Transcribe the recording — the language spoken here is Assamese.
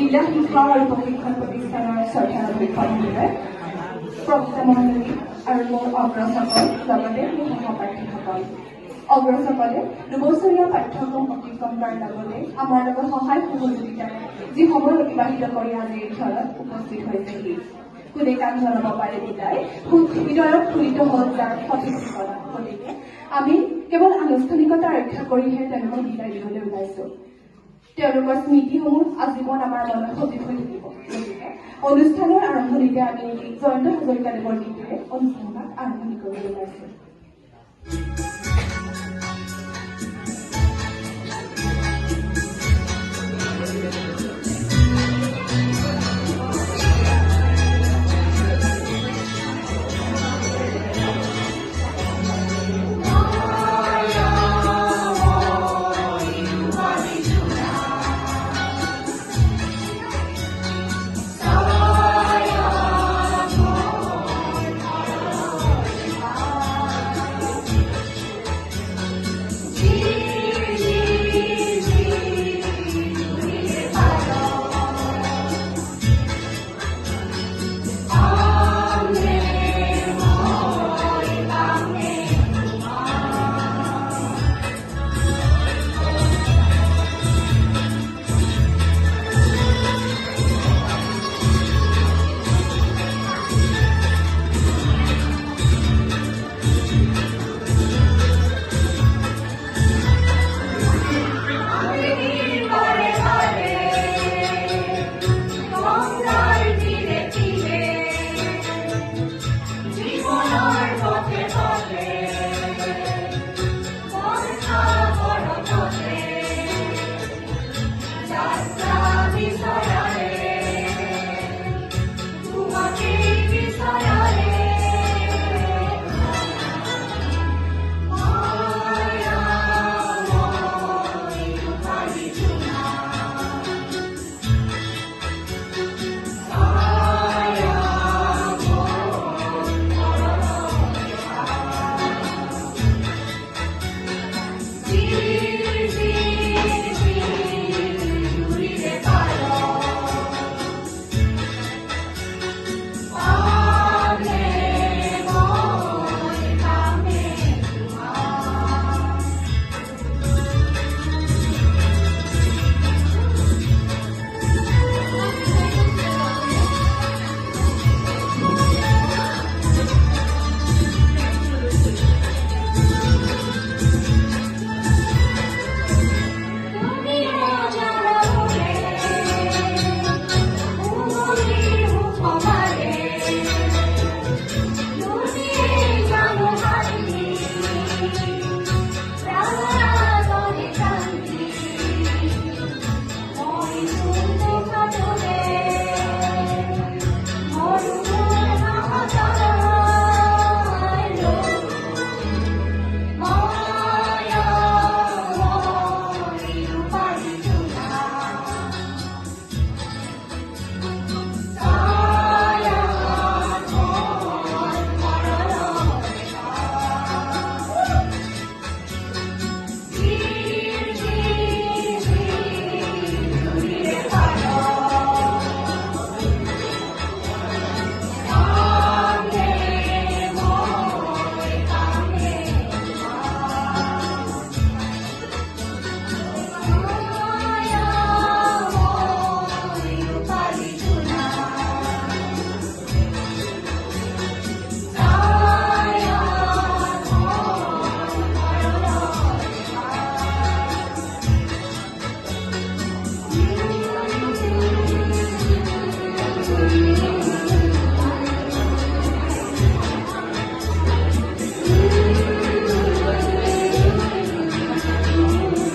জিলা শিক্ষা আৰু প্ৰশিক্ষণ প্ৰতিষ্ঠানৰ শ্ৰদ্ধাৰ শিক্ষামন্ত্ৰীয়ে প্ৰফেচৰ মণ্ডলী আৰু মোৰ অগ্ৰজসকল লগতে মোৰ সহপাঠীসকল অগ্ৰজসকলে দুবছৰীয়া পাঠ্যক্ৰম অতিক্ৰম কৰাৰ লগতে আমাৰ লগত সহায় সহযোগিতাৰে যি সময় অতিবাহিত কৰি আজি এই ঘৰত উপস্থিত হৈছেহি কোনে কাম জনাব পাৰে বিদায় হৃদয়ত স্ফুৰিত হ'ল যাৰ সঠিক ঠিকনা গতিকে আমি কেৱল আনুষ্ঠানিকতা ৰক্ষা কৰিহে তেওঁলোকক বিদায় দিবলৈ ওলাইছোঁ তেওঁলোকৰ স্মৃতিসমূহ আজীৱন আমাৰ মনত সজীৱ হৈ থাকিব গতিকে অনুষ্ঠানৰ আৰম্ভণিতে আমি জয়ন্ত হাজৰিকাদেৱৰ গীতেৰে অনুষ্ঠানভাগ আৰম্ভণি কৰিবলৈ ওলাইছোঁ